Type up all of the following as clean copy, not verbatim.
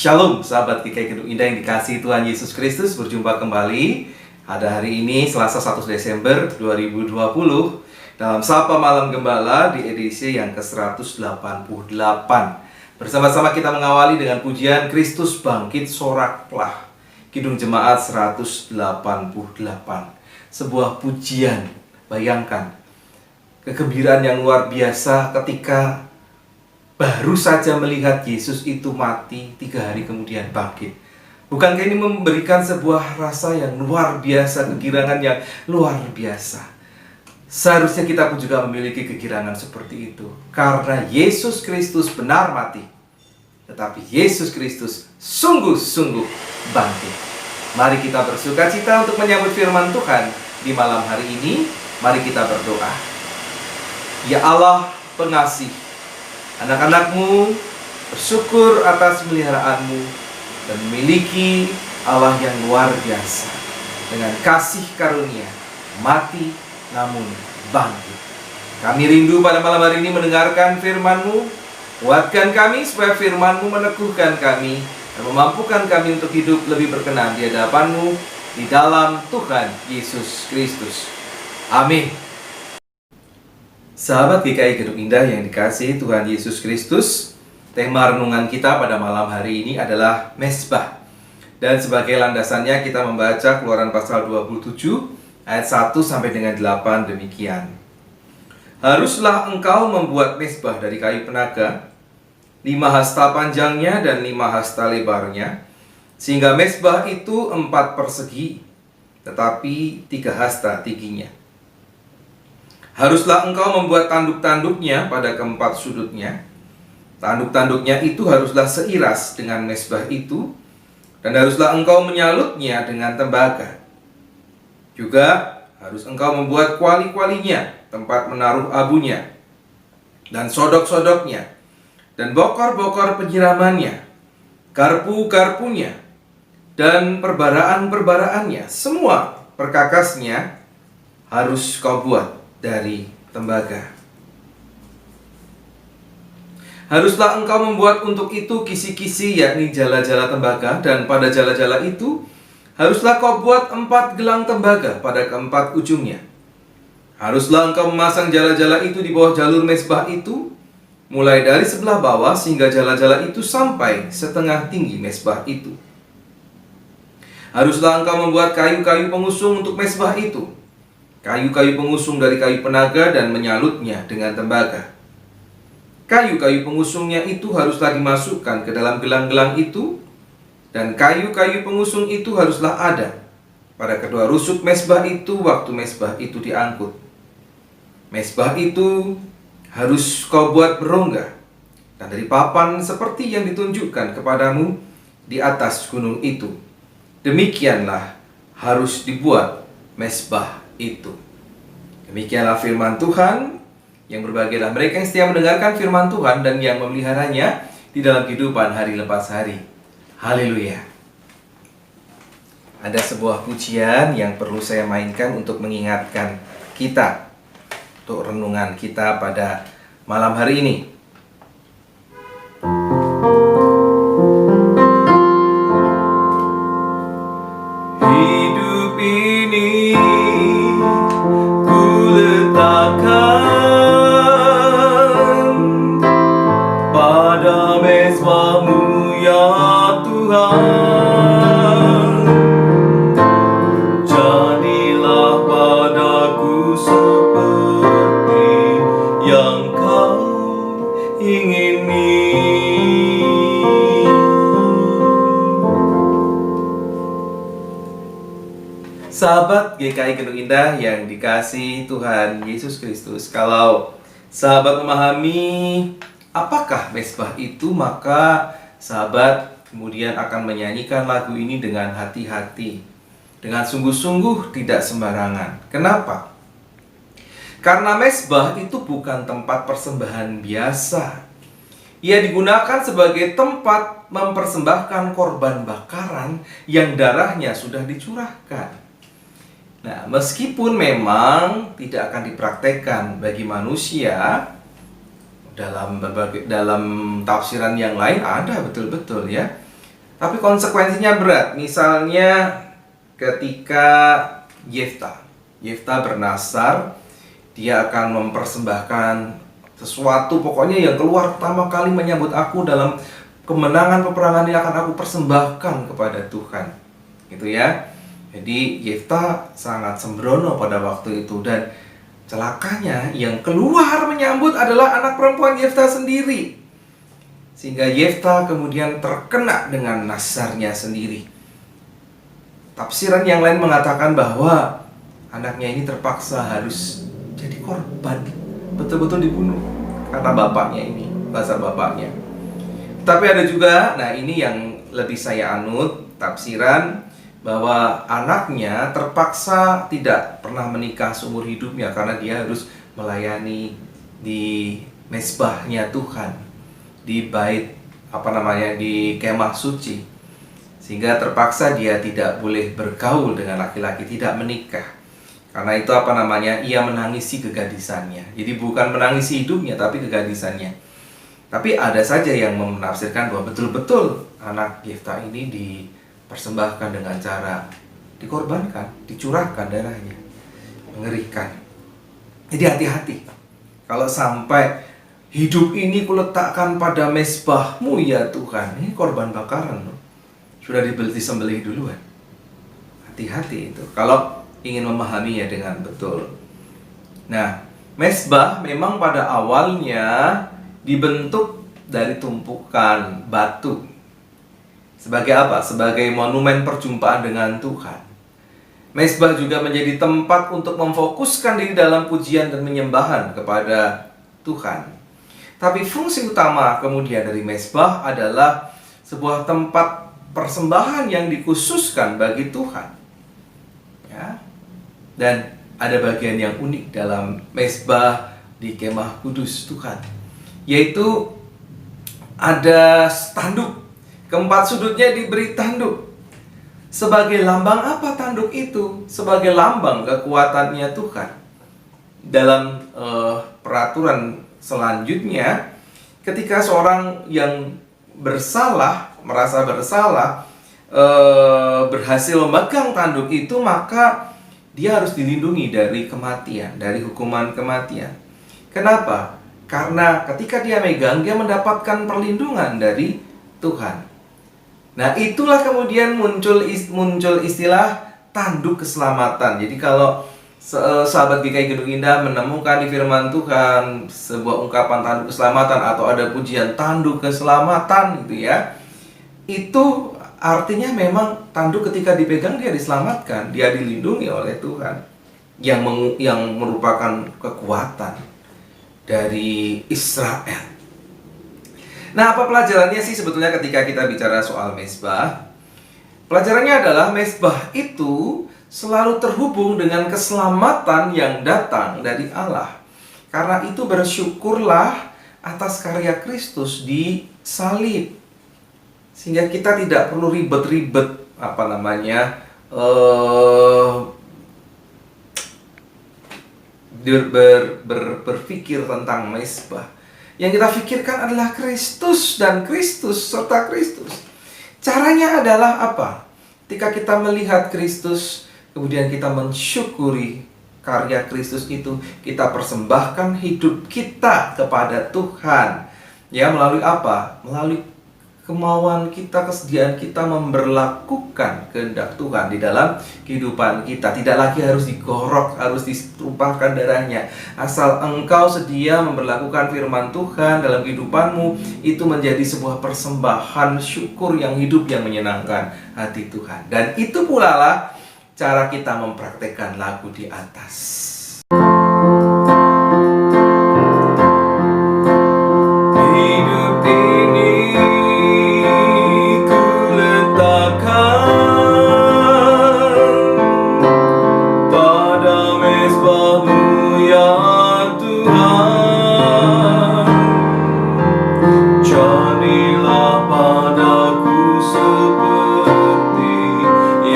Shalom sahabat GKI Gedung Indah yang dikasihi Tuhan Yesus Kristus. Berjumpa kembali pada hari ini Selasa 1 Desember 2020 dalam Sapa Malam Gembala di edisi yang ke-188. Bersama-sama kita mengawali dengan pujian Kristus Bangkit Soraklah, Kidung Jemaat 188. Sebuah pujian, bayangkan kegembiraan yang luar biasa ketika baru saja melihat Yesus itu mati, 3 hari kemudian bangkit. Bukankah ini memberikan sebuah rasa yang luar biasa, kegirangan yang luar biasa? Seharusnya kita pun juga memiliki kegirangan seperti itu. Karena Yesus Kristus benar mati, tetapi Yesus Kristus sungguh-sungguh bangkit. Mari kita bersuka cita untuk menyambut firman Tuhan di malam hari ini. Mari kita berdoa. Ya Allah pengasih, anak-anakmu bersyukur atas pemeliharaanmu dan memiliki Allah yang luar biasa dengan kasih karunia, mati namun bangkit. Kami rindu pada malam hari ini mendengarkan firman-Mu. Kuatkan kami supaya firman-Mu meneguhkan kami dan memampukan kami untuk hidup lebih berkenan di hadapan-Mu di dalam Tuhan Yesus Kristus. Amin. Sahabat GKI Gedung Indah yang dikasihi Tuhan Yesus Kristus, tema renungan kita pada malam hari ini adalah mezbah. Dan sebagai landasannya kita membaca Keluaran pasal 27 ayat 1 sampai dengan 8 demikian. Haruslah engkau membuat mezbah dari kayu penaga, 5 hasta panjangnya dan 5 hasta lebarnya, sehingga mezbah itu 4 persegi, tetapi 3 hasta tingginya. Haruslah engkau membuat tanduk-tanduknya pada keempat sudutnya. Tanduk-tanduknya itu haruslah seiras dengan mezbah itu, dan haruslah engkau menyalutnya dengan tembaga. Juga harus engkau membuat kuali-kualinya, tempat menaruh abunya, dan sodok-sodoknya, dan bokor-bokor penyiramannya, garpu-garpunya, dan perbaraan-perbaraannya. Semua perkakasnya harus kau buat dari tembaga. Haruslah engkau membuat untuk itu kisi-kisi, yakni jala-jala tembaga, dan pada jala-jala itu haruslah kau buat 4 gelang tembaga pada keempat ujungnya. Haruslah engkau memasang jala-jala itu di bawah jalur mezbah itu, mulai dari sebelah bawah sehingga jala-jala itu sampai setengah tinggi mezbah itu. Haruslah engkau membuat kayu-kayu pengusung untuk mezbah itu, kayu-kayu pengusung dari kayu penaga dan menyalutnya dengan tembaga. Kayu-kayu pengusungnya itu haruslah dimasukkan ke dalam gelang-gelang itu, dan kayu-kayu pengusung itu haruslah ada pada kedua rusuk mezbah itu waktu mezbah itu diangkut. Mezbah itu harus kau buat berongga dan dari papan seperti yang ditunjukkan kepadamu di atas gunung itu. Demikianlah harus dibuat mezbah itu. Demikianlah firman Tuhan. Yang berbahagialah mereka yang setia mendengarkan firman Tuhan dan yang memeliharanya di dalam kehidupan hari lepas hari. Haleluya. Ada sebuah pujian yang perlu saya mainkan untuk mengingatkan kita, untuk renungan kita pada malam hari ini. Hidup ini ku letakkan pada mezbah-Mu ya Tuhan. Jadilah padaku seperti yang Kau ingini. Sahabat GKI Gedung Indah yang dikasihi Tuhan Yesus Kristus, kalau sahabat memahami apakah mezbah itu, maka sahabat kemudian akan menyanyikan lagu ini dengan hati-hati, dengan sungguh-sungguh, tidak sembarangan. Kenapa? Karena mezbah itu bukan tempat persembahan biasa. Ia digunakan sebagai tempat mempersembahkan korban bakaran yang darahnya sudah dicurahkan. Nah, meskipun memang tidak akan dipraktekkan bagi manusia, dalam tafsiran yang lain ada betul-betul ya. Tapi konsekuensinya berat. Misalnya ketika Yefta bernasar, dia akan mempersembahkan sesuatu, pokoknya yang keluar pertama kali menyambut aku dalam kemenangan peperangan ini akan aku persembahkan kepada Tuhan. Gitu ya. Jadi Yefta sangat sembrono pada waktu itu, dan celakanya yang keluar menyambut adalah anak perempuan Yefta sendiri. Sehingga Yefta kemudian terkena dengan nasarnya sendiri. Tafsiran yang lain mengatakan bahwa anaknya ini terpaksa harus jadi korban, betul-betul dibunuh karena bapaknya ini, dasar bapaknya. Tapi ada juga, nah ini yang lebih saya anut, tafsiran bahwa anaknya terpaksa tidak pernah menikah seumur hidupnya karena dia harus melayani di mezbahnya Tuhan, di bait di kemah suci. Sehingga terpaksa dia tidak boleh bergaul dengan laki-laki, tidak menikah. Karena itu ia menangisi kegadisannya. Jadi bukan menangisi hidupnya, tapi kegadisannya. Tapi ada saja yang menafsirkan bahwa betul-betul anak Yefta ini dipersembahkan dengan cara dikorbankan, dicurahkan darahnya. Mengerikan. Jadi hati-hati. Kalau sampai hidup ini kuletakkan pada mezbahmu ya Tuhan, ini korban bakaran loh. Sudah disembelih duluan. Hati-hati itu kalau ingin memahaminya dengan betul. Nah, mezbah memang pada awalnya dibentuk dari tumpukan batu. Sebagai apa? Sebagai monumen perjumpaan dengan Tuhan. Mezbah juga menjadi tempat untuk memfokuskan diri dalam pujian dan menyembahan kepada Tuhan. Tapi fungsi utama kemudian dari mezbah adalah sebuah tempat persembahan yang dikhususkan bagi Tuhan. Ya. Dan ada bagian yang unik dalam mezbah di kemah kudus Tuhan, yaitu ada tanduk. Keempat sudutnya diberi tanduk. Sebagai lambang apa tanduk itu? Sebagai lambang kekuatannya Tuhan. Dalam peraturan selanjutnya, ketika seorang yang merasa bersalah, berhasil memegang tanduk itu, maka dia harus dilindungi dari kematian, dari hukuman kematian. Kenapa? Karena ketika dia megang, dia mendapatkan perlindungan dari Tuhan. Nah, itulah kemudian muncul istilah tanduk keselamatan. Jadi kalau sahabat GKI Gedung Indah menemukan di firman Tuhan sebuah ungkapan tanduk keselamatan atau ada pujian tanduk keselamatan gitu ya, itu artinya memang tanduk ketika dipegang dia diselamatkan, dia dilindungi oleh Tuhan, yang merupakan kekuatan dari Israel. Nah, apa pelajarannya sih sebetulnya ketika kita bicara soal mezbah? Pelajarannya adalah mezbah itu selalu terhubung dengan keselamatan yang datang dari Allah. Karena itu bersyukurlah atas karya Kristus di salib. Sehingga kita tidak perlu ribet-ribet berpikir tentang mezbah. Yang kita pikirkan adalah Kristus dan Kristus serta Kristus. Caranya adalah apa? Ketika kita melihat Kristus, kemudian kita mensyukuri karya Kristus itu, kita persembahkan hidup kita kepada Tuhan. Ya, melalui apa? Melalui kemauan kita, kesediaan kita memberlakukan kehendak Tuhan di dalam kehidupan kita. Tidak lagi harus digorok, harus ditumpahkan darahnya. Asal engkau sedia memberlakukan firman Tuhan dalam kehidupanmu, itu menjadi sebuah persembahan syukur yang hidup, yang menyenangkan hati Tuhan. Dan itu pula lah cara kita mempraktekkan lagu di atas.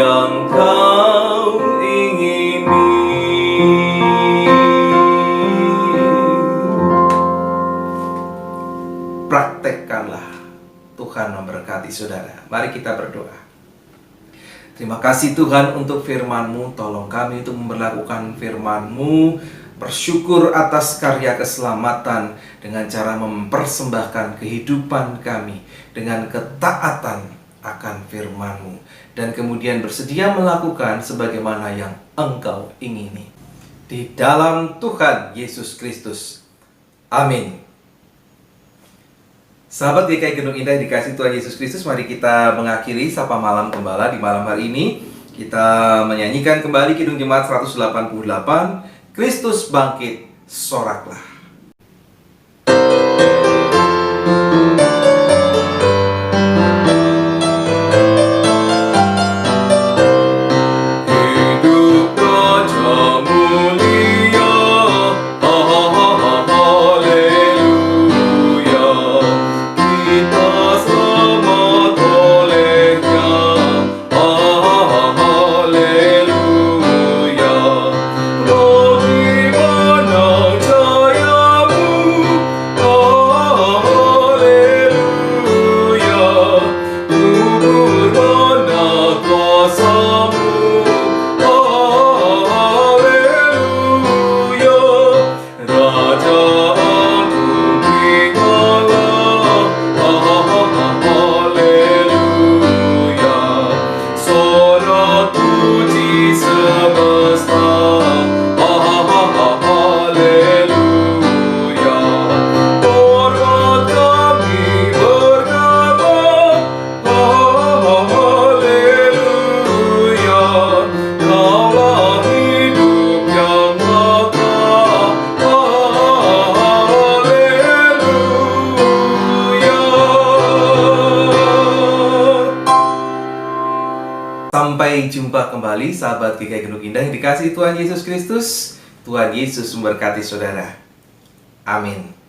Yang kau ingini. memberkati saudara. Mari kita berdoa. Terima kasih Tuhan untuk firman-Mu. Tolong kami untuk memperlakukan firman-Mu, bersyukur atas karya keselamatan dengan cara mempersembahkan kehidupan kami dengan ketaatan akan firman-Mu, dan kemudian bersedia melakukan sebagaimana yang Engkau ingini. Di dalam Tuhan Yesus Kristus. Amin. Sahabat GKI Gendung Indah yang dikasihi Tuhan Yesus Kristus, mari kita mengakhiri Sapa Malam Gembala di malam hari ini. Kita menyanyikan kembali Kidung Jemaat 188, Kristus bangkit, soraklah. Sampai jumpa kembali sahabat GKI Gendung Indah yang dikasihi Tuhan Yesus Kristus. Tuhan Yesus memberkati saudara. Amin.